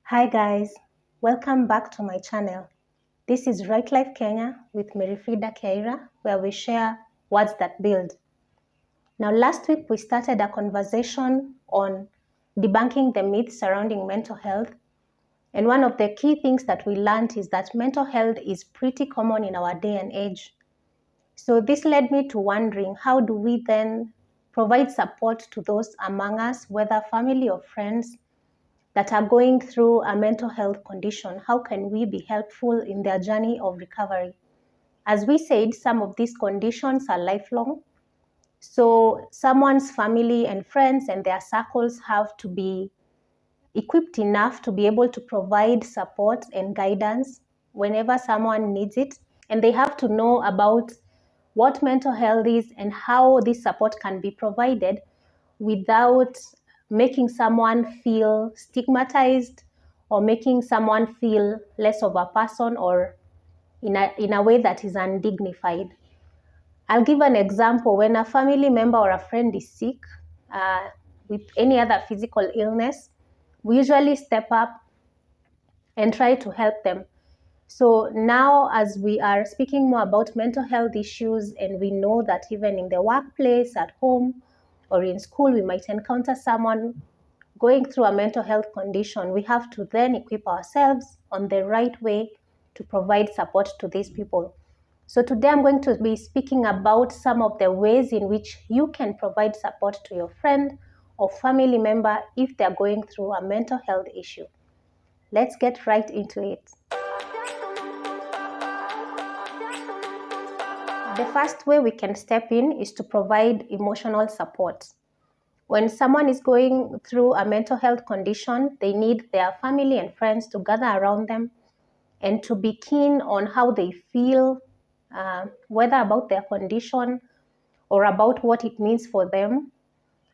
Hi guys, welcome back to my channel. This is Right Life Kenya with Mary Frida Keira, where we share words that build. Now last week we started a conversation on debunking the myths surrounding mental health, and one of the key things that we learned is that mental health is pretty common in our day and age. So this led me to wondering, how do we then provide support to those among us, whether family or friends, that are going through a mental health condition? How can we be helpful in their journey of recovery? As we said, some of these conditions are lifelong. So someone's family and friends and their circles have to be equipped enough to be able to provide support and guidance whenever someone needs it. And they have to know about what mental health is and how this support can be provided without making someone feel stigmatized or making someone feel less of a person or in a way that is undignified. I'll give an example. When a family member or a friend is sick with any other physical illness, we usually step up and try to help them. So now, as we are speaking more about mental health issues, and we know that even in the workplace, at home, or in school, we might encounter someone going through a mental health condition, we have to then equip ourselves on the right way to provide support to these people. So today I'm going to be speaking about some of the ways in which you can provide support to your friend or family member if they're going through a mental health issue. Let's get right into it. The first way we can step in is to provide emotional support. When someone is going through a mental health condition, they need their family and friends to gather around them and to be keen on how they feel, whether about their condition or about what it means for them.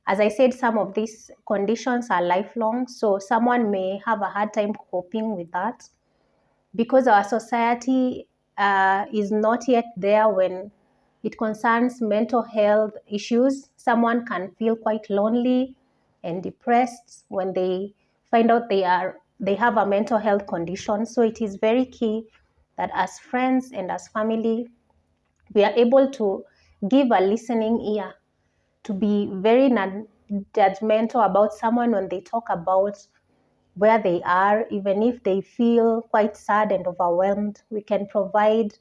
As I said, some of these conditions are lifelong, so someone may have a hard time coping with that because our society is not yet there when it concerns mental health issues. Someone can feel quite lonely and depressed when they find out they have a mental health condition. So it is very key that as friends and as family, we are able to give a listening ear, to be very non-judgmental about someone when they talk about where they are. Even if they feel quite sad and overwhelmed, we can provide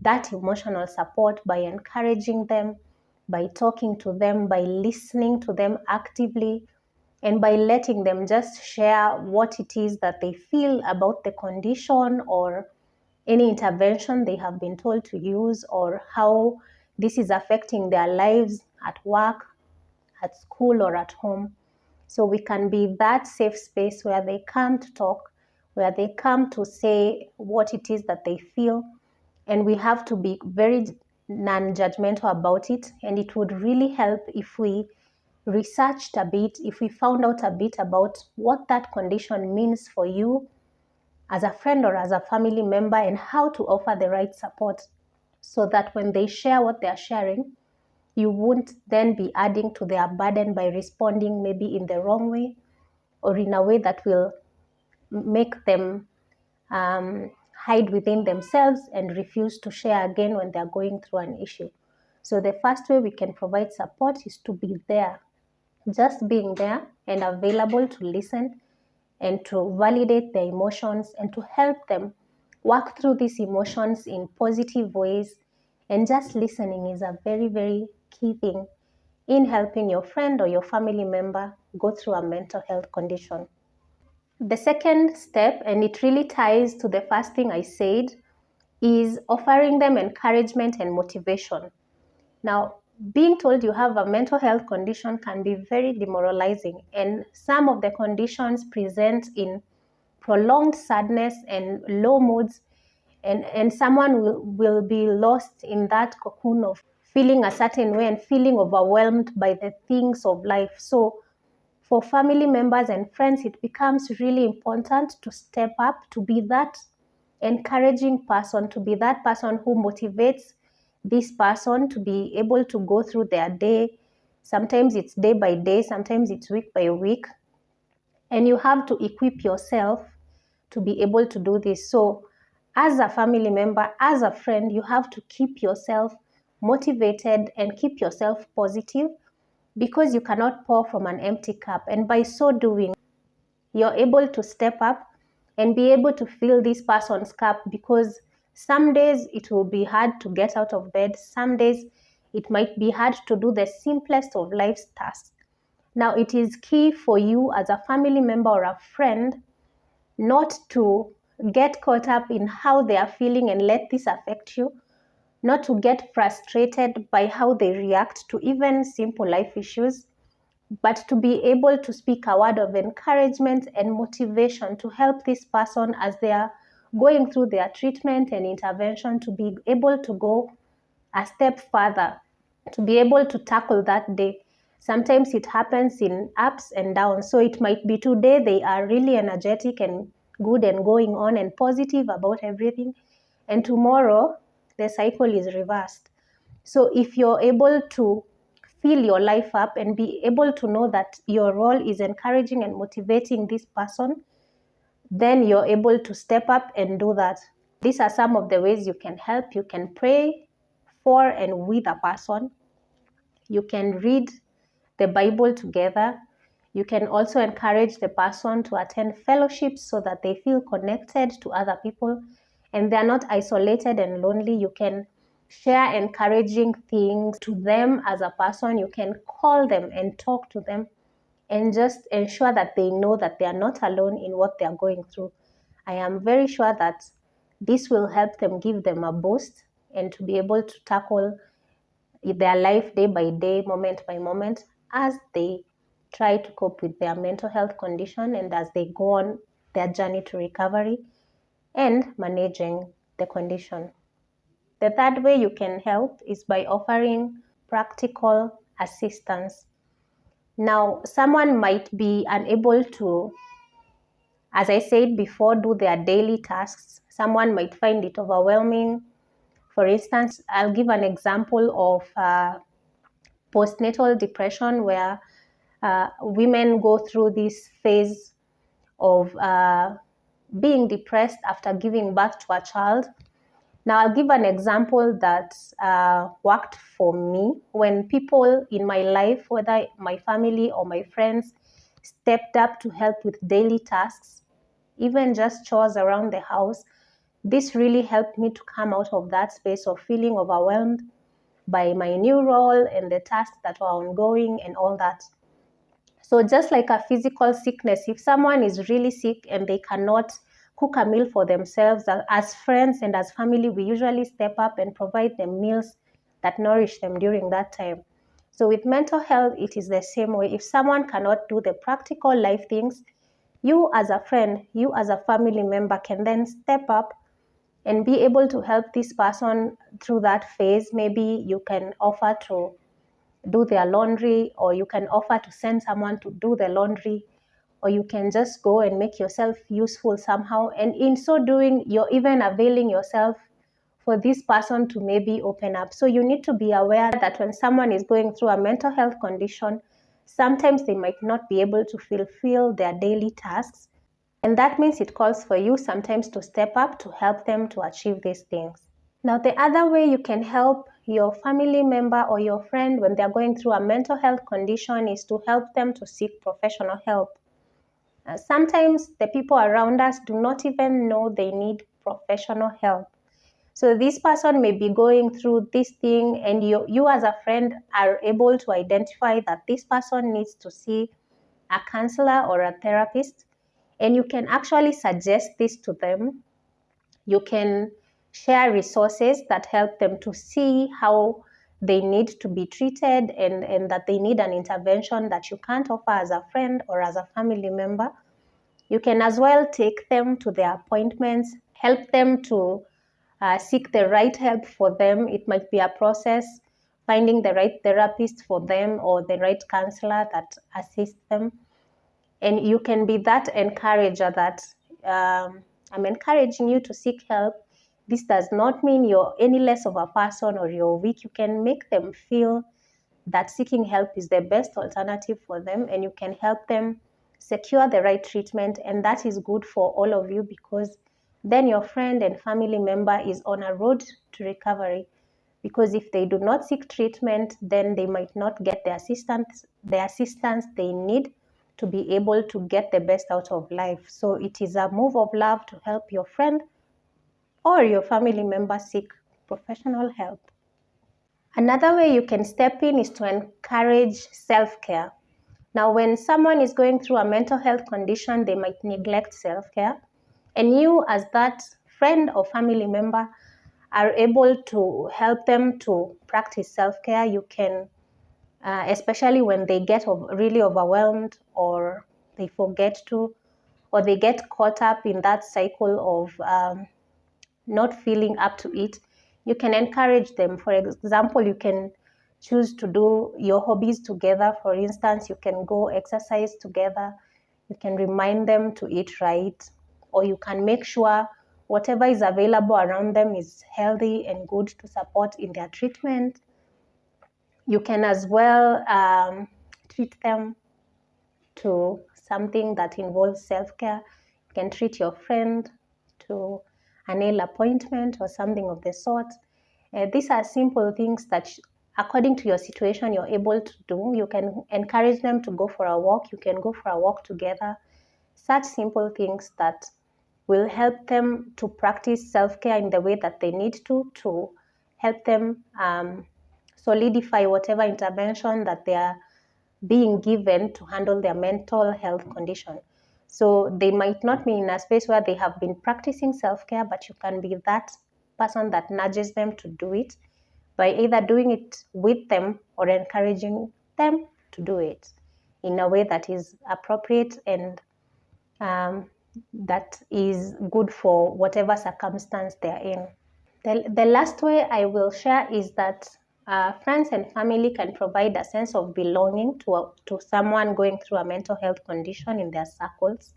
that emotional support by encouraging them, by talking to them, by listening to them actively, and by letting them just share what it is that they feel about the condition or any intervention they have been told to use, or how this is affecting their lives at work, at school, or at home. So we can be that safe space where they come to talk, where they come to say what it is that they feel, and we have to be very non-judgmental about it. And it would really help if we researched a bit, if we found out a bit about what that condition means for you as a friend or as a family member, and how to offer the right support, so that when they share what they're sharing, you won't then be adding to their burden by responding maybe in the wrong way or in a way that will make them hide within themselves and refuse to share again when they're going through an issue. So the first way we can provide support is to be there, just being there and available to listen and to validate their emotions and to help them work through these emotions in positive ways. And just listening is a very, very key thing in helping your friend or your family member go through a mental health condition. The second step, and it really ties to the first thing I said, is offering them encouragement and motivation. Now, being told you have a mental health condition can be very demoralizing, and some of the conditions present in prolonged sadness and low moods, and someone will be lost in that cocoon of feeling a certain way and feeling overwhelmed by the things of life. So for family members and friends, it becomes really important to step up, to be that encouraging person, to be that person who motivates this person to be able to go through their day. Sometimes it's day by day, sometimes it's week by week. And you have to equip yourself to be able to do this. So as a family member, as a friend, you have to keep yourself motivated and keep yourself positive, because you cannot pour from an empty cup. And by so doing, you're able to step up and be able to fill this person's cup, because some days it will be hard to get out of bed. Some days it might be hard to do the simplest of life's tasks. Now, it is key for you as a family member or a friend not to get caught up in how they are feeling and let this affect you, not to get frustrated by how they react to even simple life issues, but to be able to speak a word of encouragement and motivation to help this person as they are going through their treatment and intervention, to be able to go a step further, to be able to tackle that day. Sometimes it happens in ups and downs. So it might be today they are really energetic and good and going on and positive about everything, and tomorrow the cycle is reversed. So if you're able to fill your life up and be able to know that your role is encouraging and motivating this person, then you're able to step up and do that. These are some of the ways you can help. You can pray for and with a person. You can read the Bible together. You can also encourage the person to attend fellowships so that they feel connected to other people and they're not isolated and lonely. You can share encouraging things to them as a person. You can call them and talk to them and just ensure that they know that they are not alone in what they are going through. I am very sure that this will help them, give them a boost, and to be able to tackle their life day by day, moment by moment, as they try to cope with their mental health condition and as they go on their journey to recovery and managing the condition. The third way you can help is by offering practical assistance. Now, someone might be unable to, as I said before, do their daily tasks. Someone might find it overwhelming. For instance, I'll give an example of postnatal depression, where women go through this phase of being depressed after giving birth to a child. Now, I'll give an example that worked for me when people in my life, whether my family or my friends, stepped up to help with daily tasks, even just chores around the house. This really helped me to come out of that space of feeling overwhelmed by my new role and the tasks that were ongoing and all that. So just like a physical sickness, if someone is really sick and they cannot cook a meal for themselves, as friends and as family, we usually step up and provide them meals that nourish them during that time. So with mental health, it is the same way. If someone cannot do the practical life things, you as a friend, you as a family member can then step up and be able to help this person through that phase. Maybe you can offer to do their laundry, or you can offer to send someone to do the laundry, or you can just go and make yourself useful somehow. And in so doing, you're even availing yourself for this person to maybe open up. So you need to be aware that when someone is going through a mental health condition, sometimes they might not be able to fulfill their daily tasks. And that means it calls for you sometimes to step up to help them to achieve these things. Now, the other way you can help your family member or your friend when they're going through a mental health condition is to help them to seek professional help. Sometimes the people around us do not even know they need professional help. So this person may be going through this thing, and you as a friend are able to identify that this person needs to see a counselor or a therapist, and you can actually suggest this to them. You can share resources that help them to see how they need to be treated, and that they need an intervention that you can't offer as a friend or as a family member. You can as well take them to their appointments, help them to seek the right help for them. It might be a process, finding the right therapist for them or the right counselor that assists them. And you can be that encourager that I'm encouraging you to seek help. This does not mean you're any less of a person or you're weak. You can make them feel that seeking help is the best alternative for them, and you can help them secure the right treatment, and that is good for all of you, because then your friend and family member is on a road to recovery. Because if they do not seek treatment, then they might not get the assistance they need to be able to get the best out of life. So it is a move of love to help your friend or your family member seek professional help. Another way you can step in is to encourage self-care. Now, when someone is going through a mental health condition, they might neglect self-care. And you, as that friend or family member, are able to help them to practice self-care. You can, especially when they get really overwhelmed, or they forget to, or they get caught up in that cycle of not feeling up to it, you can encourage them. For example, you can choose to do your hobbies together. For instance, you can go exercise together. You can remind them to eat right, or you can make sure whatever is available around them is healthy and good to support in their treatment. You can as well treat them to something that involves self-care. You can treat your friend to a nail appointment or something of the sort. These are simple things that, according to your situation, you're able to do. You can encourage them to go for a walk. You can go for a walk together. Such simple things that will help them to practice self-care in the way that they need to help them solidify whatever intervention that they are being given to handle their mental health condition. So they might not be in a space where they have been practicing self-care, but you can be that person that nudges them to do it by either doing it with them or encouraging them to do it in a way that is appropriate and that is good for whatever circumstance they're in. The last way I will share is that friends and family can provide a sense of belonging to someone going through a mental health condition in their circles.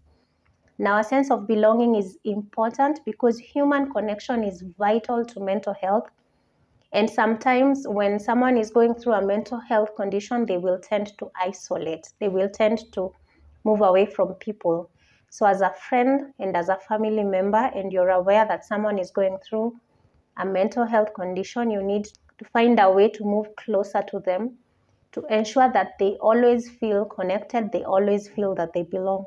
Now, a sense of belonging is important because human connection is vital to mental health. And sometimes when someone is going through a mental health condition, they will tend to isolate. They will tend to move away from people. So as a friend and as a family member, and you're aware that someone is going through a mental health condition, you need to find a way to move closer to them to ensure that they always feel connected, they always feel that they belong.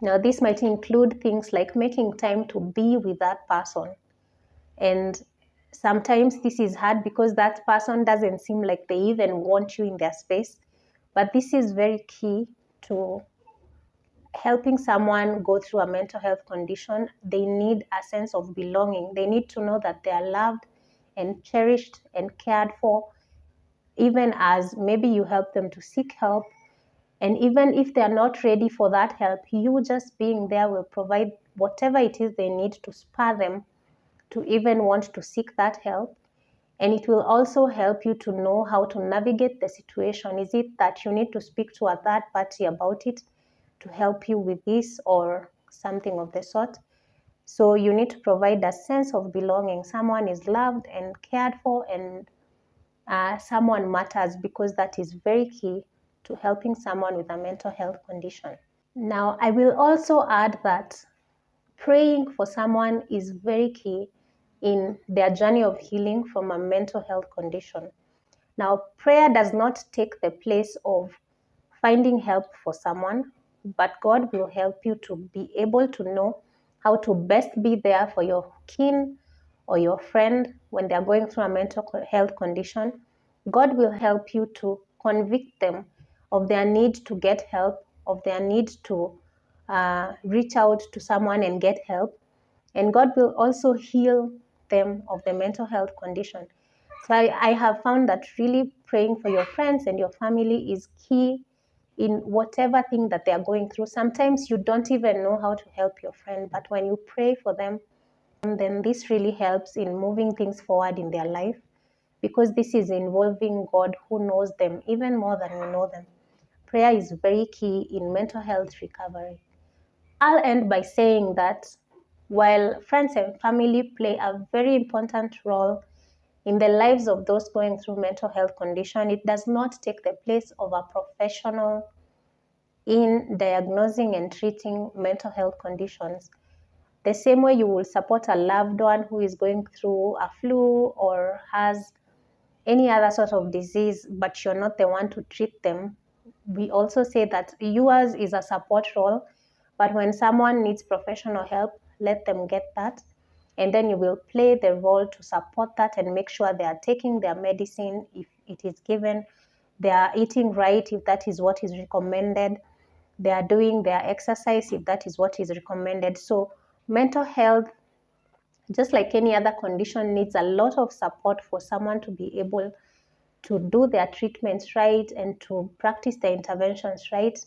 Now, this might include things like making time to be with that person. And sometimes this is hard because that person doesn't seem like they even want you in their space. But this is very key to helping someone go through a mental health condition. They need a sense of belonging. They need to know that they are loved and cherished and cared for, even as maybe you help them to seek help. And even if they are not ready for that help, you just being there will provide whatever it is they need to spur them to even want to seek that help. And it will also help you to know how to navigate the situation. Is it that you need to speak to a third party about it to help you with this or something of the sort? So you need to provide a sense of belonging. Someone is loved and cared for, and someone matters, because that is very key to helping someone with a mental health condition. Now, I will also add that praying for someone is very key in their journey of healing from a mental health condition. Now, prayer does not take the place of finding help for someone, but God will help you to be able to know how to best be there for your kin or your friend when they're going through a mental health condition. God will help you to convict them of their need to get help, of their need to reach out to someone and get help. And God will also heal them of the mental health condition. So I have found that really praying for your friends and your family is key in whatever thing that they are going through. Sometimes you don't even know how to help your friend, but when you pray for them, then this really helps in moving things forward in their life, because this is involving God, who knows them even more than we know them. Prayer is very key in mental health recovery. I'll end by saying that while friends and family play a very important role in the lives of those going through mental health condition, it does not take the place of a professional in diagnosing and treating mental health conditions. The same way you will support a loved one who is going through a flu or has any other sort of disease, but you're not the one to treat them, we also say that yours is a support role, but when someone needs professional help, let them get that. And then you will play the role to support that and make sure they are taking their medicine if it is given, they are eating right if that is what is recommended, they are doing their exercise if that is what is recommended. So mental health, just like any other condition, needs a lot of support for someone to be able to do their treatments right and to practice their interventions right,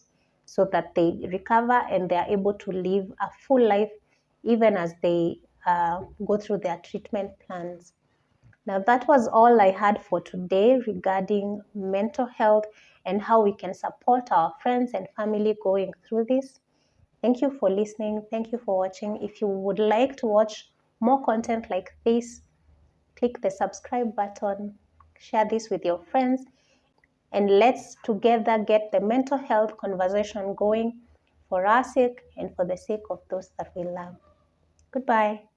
so that they recover and they are able to live a full life even as they go through their treatment plans. Now, that was all I had for today regarding mental health and how we can support our friends and family going through this. Thank you for listening. Thank you for watching. If you would like to watch more content like this, click the subscribe button, share this with your friends, and let's together get the mental health conversation going for our sake and for the sake of those that we love. Goodbye.